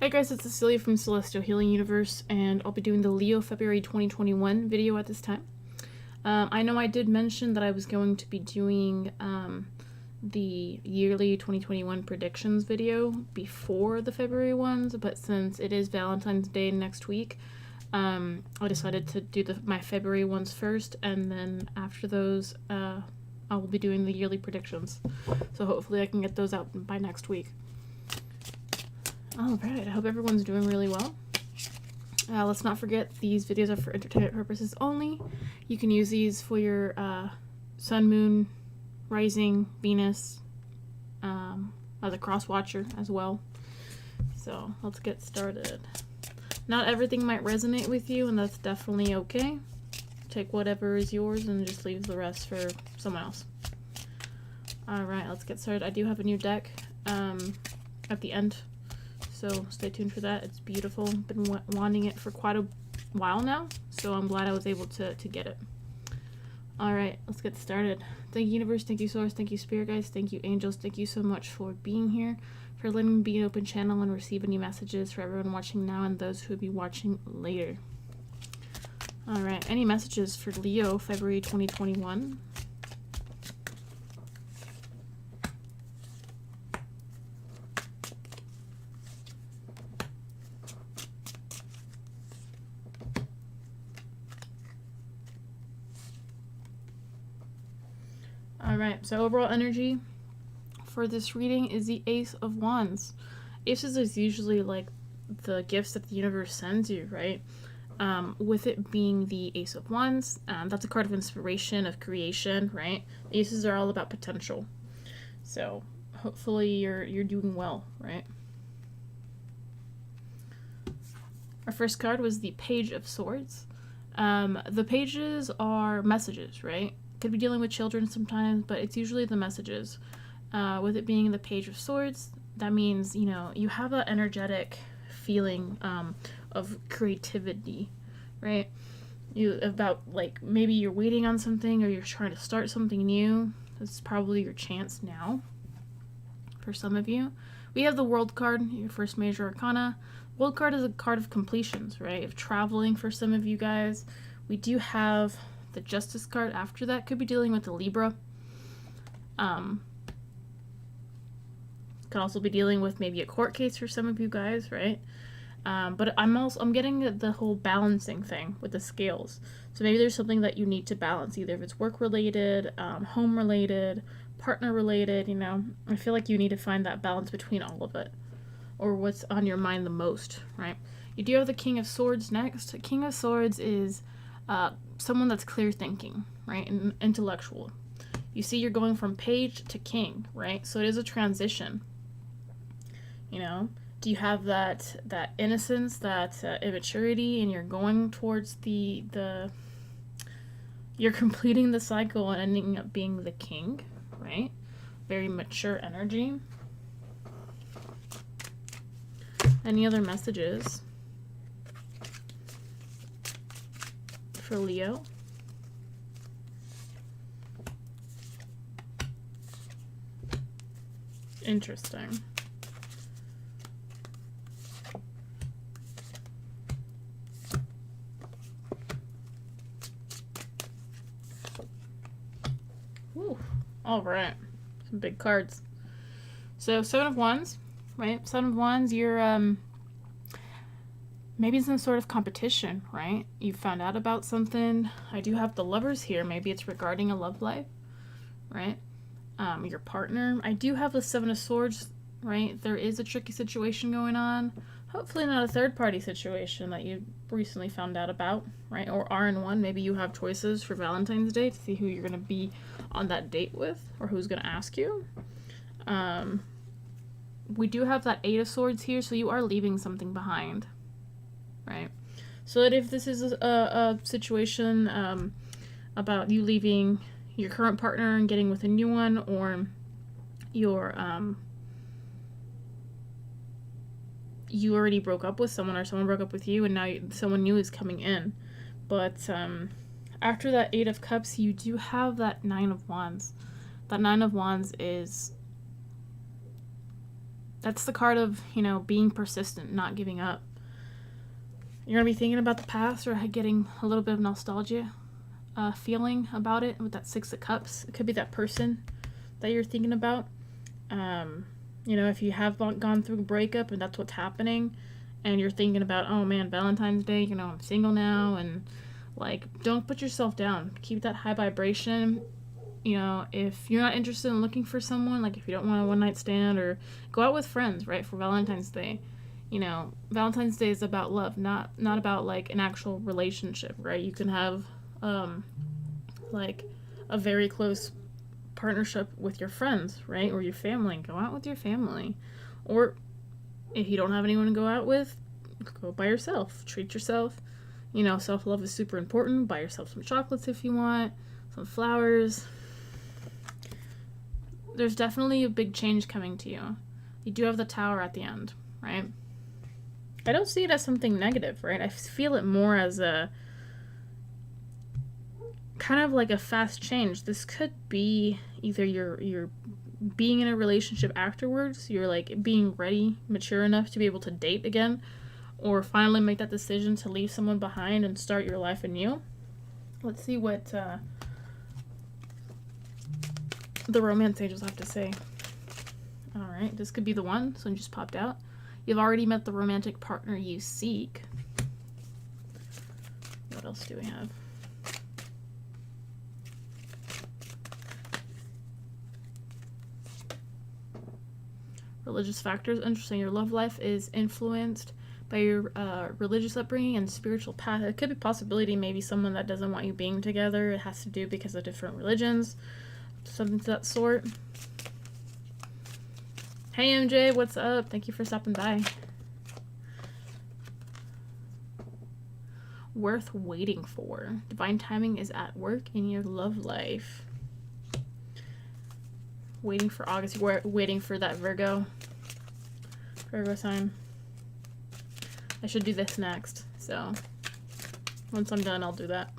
Hey guys, it's Cecilia from Celestial.Healing.Universe, and I'll be doing the Leo February 2021 video at this time. I know I did mention that I was going to be doing the yearly 2021 predictions video before the February ones, but since it is Valentine's Day next week, I decided to do my February ones first, and then after those, I will be doing the yearly predictions. So hopefully I can get those out by next week. Alright, I hope everyone's doing really well. Let's not forget these videos are for entertainment purposes only. You can use these for your sun, moon, rising, Venus, as a cross watcher as well. So let's get started. Not everything might resonate with you, and that's definitely okay. Take whatever is yours and just leave the rest for someone else. Alright, let's get started. I do have a new deck at the end, so stay tuned for that. It's beautiful. Been wanting it for quite a while now, so I'm glad I was able to get it. Alright, let's get started. Thank you, Universe. Thank you, Source. Thank you, Spirit Guides. Thank you, Angels. Thank you so much for being here, for letting me be an open channel and receive any messages for everyone watching now and those who will be watching later. Alright, any messages for Leo, February 2021? Alright, so overall energy for this reading is the Ace of Wands. Aces is usually like the gifts that the universe sends you, right? With it being the Ace of Wands, that's a card of inspiration, of creation, right? Aces are all about potential. So hopefully you're doing well, right? Our first card was the Page of Swords. The pages are messages, right? Could be dealing with children sometimes, but it's usually the messages. With it being the Page of Swords, that means, you know, you have that energetic feeling of creativity, right? About like maybe you're waiting on something or you're trying to start something new. This is probably your chance now for some of you. We have the World card, your first major arcana. World card is a card of completions, right? Of traveling for some of you guys. We do have the Justice card after that. Could be dealing with the Libra. Could also be dealing with maybe a court case for some of you guys, right? But I'm getting the whole balancing thing with the scales. So maybe there's something that you need to balance, either if it's work related, home related, partner related, you know. I feel like you need to find that balance between all of it, or what's on your mind the most, right? You do have the King of Swords next. King of Swords is someone that's clear thinking, right, and intellectual. You see, you're going from page to king, right? So it is a transition. You know, do you have that innocence, that immaturity, and you're going towards you're completing the cycle and ending up being the king, right? Very mature energy. Any other messages for Leo? Interesting. Whew. All right, some big cards. So Seven of Wands, right? Seven of Wands, you're maybe in some sort of competition, right? You found out about something. I do have the Lovers here. Maybe it's regarding a love life, right? Your partner. I do have the Seven of Swords, right? There is a tricky situation going on. Hopefully not a third-party situation that you recently found out about, right? Or are in one. Maybe you have choices for Valentine's Day to see who you're going to be on that date with, or who's going to ask you. We do have that Eight of Swords here, so you are leaving something behind, right? So that if this is a situation about you leaving your current partner and getting with a new one, or your you already broke up with someone, or someone broke up with you, and now someone new is coming in. But after that Eight of Cups, you do have that Nine of Wands. That Nine of Wands is That's the card of, you know, being persistent, not giving up. You're going to be thinking about the past or getting a little bit of nostalgia feeling about it with that Six of Cups. It could be that person that you're thinking about. You know, if you have gone through a breakup and that's what's happening, and you're thinking about, oh man, Valentine's Day, you know, I'm single now, and like, don't put yourself down. Keep that high vibration. You know, if you're not interested in looking for someone, like if you don't want a one-night stand, or go out with friends, right, for Valentine's Day. You know, Valentine's Day is about love, not about like an actual relationship, right? You can have like a very close partnership with your friends, right? Or your family. Go out with your family. Or if you don't have anyone to go out with, go by yourself. Treat yourself. You know, self-love is super important. Buy yourself some chocolates if you want, some flowers. There's definitely a big change coming to you. You do have the Tower at the end, right? I don't see it as something negative, right? I feel it more as a kind of like a fast change. This could be either you're being in a relationship afterwards, you're like being ready, mature enough to be able to date again, or finally make that decision to leave someone behind and start your life anew. Let's see what the romance angels have to say. All right, this could be the one. So it just popped out. You've already met the romantic partner you seek. What else do we have? Religious factors. Interesting. Your love life is influenced by your religious upbringing and spiritual path. It could be a possibility, maybe someone that doesn't want you being together. It has to do because of different religions. Something to that sort. Hey MJ, what's up? Thank you for stopping by. Worth waiting for. Divine timing is at work in your love life. Waiting for August. We're waiting for that Virgo sign. I should do this next. So once I'm done, I'll do that.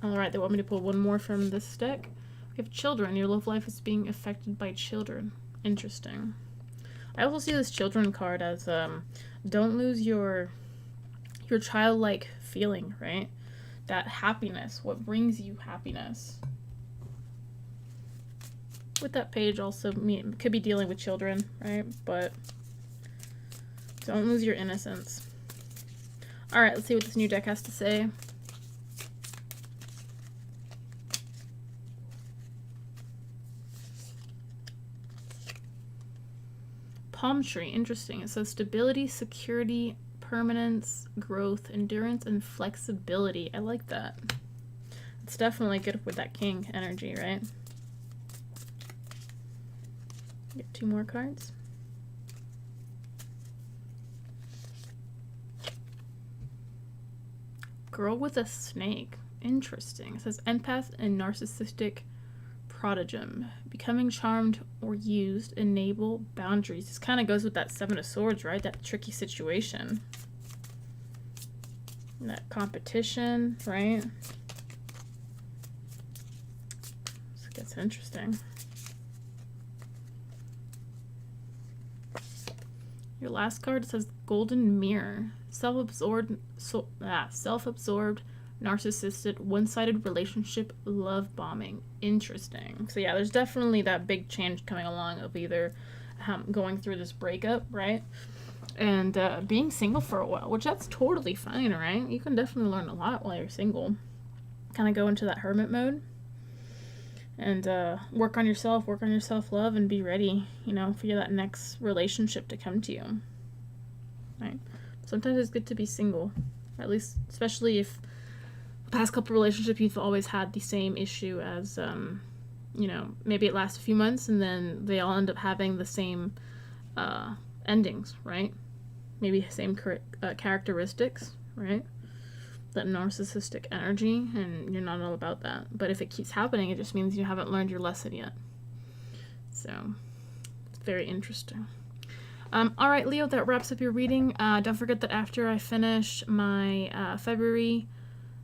All right, they want me to pull one more from this deck. We have children. Your love life is being affected by children. Interesting. I also see this children card as don't lose your childlike feeling, right? That happiness, what brings you happiness. With that page also could be dealing with children, right? But don't lose your innocence. All right, let's see what this new deck has to say. Palm tree, interesting. It says stability, security, permanence, growth, endurance, and flexibility. I like that. It's definitely good with that king energy, right? Get two more cards. Girl with a snake. Interesting. It says empath and narcissistic prodigum. Becoming charmed or used, enable boundaries. This kind of goes with that Seven of Swords, right? That tricky situation. And that competition, right? This gets interesting. Your last card says Golden Mirror. Self-absorbed, narcissistic, one-sided relationship, love bombing. Interesting. So yeah, there's definitely that big change coming along of either going through this breakup, right? And being single for a while, which that's totally fine, right? You can definitely learn a lot while you're single. Kind of go into that hermit mode. And work on yourself, work on your self-love, and be ready, you know, for that next relationship to come to you. Right? Sometimes it's good to be single. Or at least, especially if the past couple relationships you've always had the same issue as, you know, maybe it lasts a few months and then they all end up having the same endings, right? Maybe same characteristics, right? That narcissistic energy, and you're not all about that. But if it keeps happening, it just means you haven't learned your lesson yet. So, it's very interesting. All right, Leo, that wraps up your reading. Don't forget that after I finish my February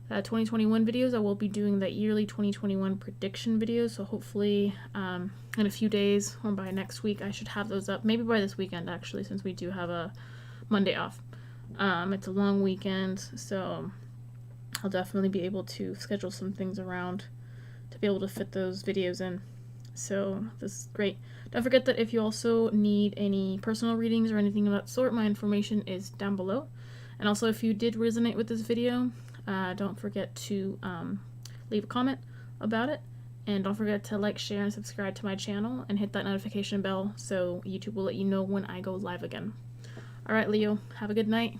2021 videos. I will be doing the yearly 2021 prediction videos, so hopefully in a few days or by next week I should have those up. Maybe by this weekend, actually, since we do have a Monday off. It's a long weekend, so I'll definitely be able to schedule some things around to be able to fit those videos in. So this is great. Don't forget that if you also need any personal readings or anything of that sort, my information is down below. And also, if you did resonate with this video, don't forget to leave a comment about it. And don't forget to like, share, and subscribe to my channel, and hit that notification bell so YouTube will let you know when I go live again. Alright, Leo, have a good night.